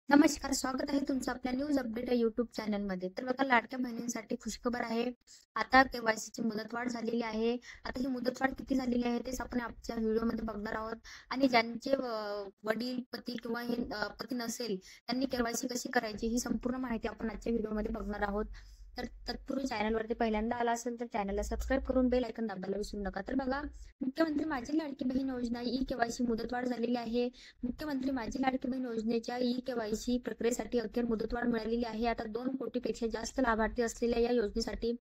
नमस्कार, स्वागत आहे तुमचं आपल्या न्यूज अपडेट या यूट्यूब चॅनलमध्ये. तर बघा, लाडक्या बहिणींसाठी खुशखबर आहे. आता केवायसीची मुदतवाढ झालेली आहे. आता ही मुदतवाढ किती झालेली आहे तेच आपण आजच्या व्हिडिओमध्ये बघणार आहोत. आणि ज्यांचे वडील पती किंवा हे पती नसेल, त्यांनी केवायसी कशी करायची ही संपूर्ण माहिती आपण आजच्या व्हिडिओमध्ये बघणार आहोत. तर तत्पूर्वी चॅनलवरती पहिल्यांदा आला असेल तर चॅनलला सबस्क्राईब करून बेल आयकॉन दाबायला विसरू नका. तर बघा, मुख्यमंत्री माझी लाडकी बहीण योजना ई केवायसी मुदतवाढ झालेली आहे. मुख्यमंत्री माझी लाडकी बहीण योजनेच्या ई केवायसी प्रक्रियेसाठी अखेर मुदतवाढ मिळालेली आहे. आता 2 कोटीपेक्षा जास्त लाभार्थी असलेल्या या योजनेसाठी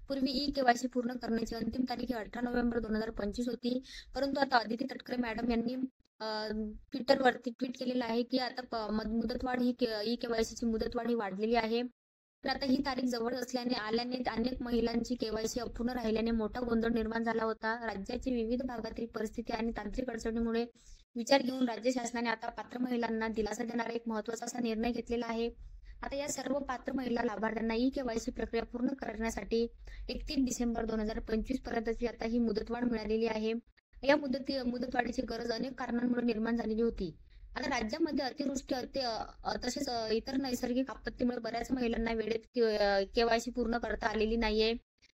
पूर्वी ई केवायसी पूर्ण करण्याची अंतिम तारीख 18 नोव्हेंबर 2025 होती. परंतु आता अदिती तटकरे मॅडम यांनी ट्विटरवरती ट्विट केलेलं आहे की आता मुदतवाढ ही ई केवायसीची मुदतवाढ ही वाढलेली आहे. तर आता ही तारीख जवळ आल्याने अनेक महिलांची केवायसी अपूर्ण राहिल्याने मोठा गोंधळ निर्माण झाला होता. राज्याची विविध भागातील परिस्थिती आणि तांत्रिक अडचणीमुळे विचार घेऊन राज्य शासनाने आता पात्र महिलांना दिलासा देणारा एक महत्त्वाचा असा निर्णय घेतलेला आहे. आता या सर्व पात्र महिला लाभार्थ्यांना ई केवायसी प्रक्रिया पूर्ण करण्यासाठी 31 डिसेंबर 2025 पर्यंतची आता ही मुदतवाढ मिळालेली आहे. या मुदतवाढीची गरज अनेक कारणांमुळे निर्माण झालेली होती. आता राज्यामध्ये अतिवृष्टी तसेच इतर नैसर्गिक आपत्तीमुळे बऱ्याच महिलांना वेळेत केवायसी पूर्ण करता आलेली नाहीये.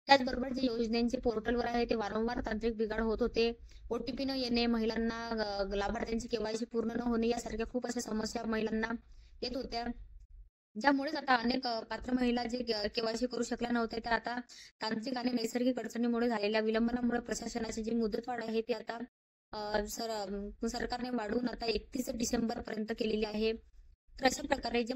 त्याचबरोबर जे योजनेचे पोर्टलवर आहे ते वारंवार तांत्रिक बिघाड होत होते. ओटीपी न येणे, महिलांना लाभार्थ्यांची केवायसी पूर्ण न होणे यासारख्या खूप अशा समस्या महिलांना येत होत्या. ज्यामुळेच आता अनेक पात्र महिला जे केवायसी करू शकल्या नव्हत्या त्या आता तांत्रिक आणि नैसर्गिक अडचणीमुळे झालेल्या विलंबनामुळे प्रशासनाची जी मुदतवाढ आहे ती आता सरकारने वाढवून आता 31 डिसेंबर पर्यंत केलेली आहे. तर अशा प्रकारे जे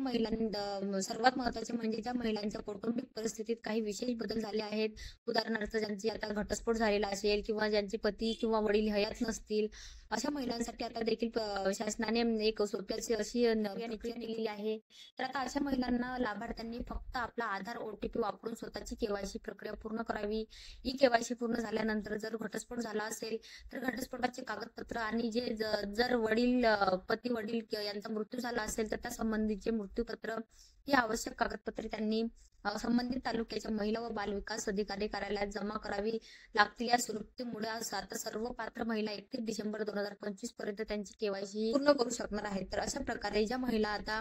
सर्वात महत्वाचे म्हणजे ज्या महिलांच्या कौटुंबिक परिस्थितीत काही विशेष बदल झाले आहेत. उदाहरणार्थ ज्यांची आता घटस्फोट झालेला असेल किंवा ज्यांचे पती किंवा वडील हयात नसतील, अशा महिलांसाठी आता देखील शासनाने एक सोपी अशी प्रक्रिया निघालेली आहे. तर आता अशा महिलांना लाभार्थ्यांनी फक्त आपला आधार ओटीपी वापरून स्वतःची केवायसी प्रक्रिया पूर्ण करावी. ई केवायसी पूर्ण झाल्यानंतर जर घटस्फोट झाला असेल तर घटस्फोटाचे कागदपत्र आणि जर पती वडील यांचा मृत्यू झाला असेल तर त्या संबंधीचे मृत्यूपत्र ही आवश्यक कागदपत्रे त्यांनी संबंधित तालुक्याच्या महिला व बाल विकास अधिकारी कार्यालयात जमा करावी लागतील. या सुरुवातीमुळे आता सर्व पात्र महिला 31 डिसेंबर 2025 पर्यंत त्यांची केवायसी पूर्ण करू शकणार आहेत. तर अशा प्रकारे ज्या महिला आता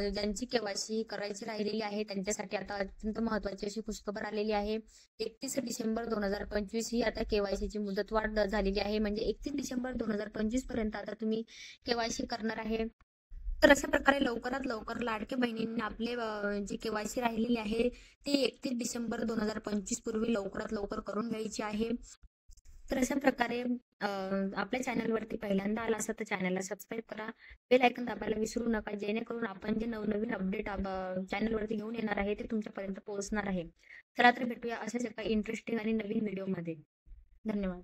ज्यांची केवायसी करायची राहिलेली आहे त्यांच्यासाठी आता अत्यंत महत्वाची अशी खुशखबर आलेली आहे. 31 डिसेंबर 2025 ही आता केवायसीची मुदतवाढ झालेली आहे. म्हणजे 31 डिसेंबर 2025 पर्यंत आता तुम्ही केवायसी करणार आहे. तर अशा प्रकारे लवकरात लवकर लाडक्या बहिणींनी आपले जी केवायसी राहिलेली आहे ती 31 डिसेंबर 2025 पूर्वी लवकरात लवकर करून घ्यायची आहे. तर अशा प्रकारे आपल्या चॅनलवरती पहिल्यांदा आला असेल तर चॅनलला सबस्क्राईब करा. बेल आयकॉन दाबायला विसरू नका, जेणेकरून आपण जे नवनवीन अपडेट चॅनलवरती घेऊन येणार आहे ते तुमच्यापर्यंत पोहोचणार आहे. चला तर भेटूया अशाच एका इंटरेस्टिंग आणि नवीन व्हिडिओमध्ये. धन्यवाद.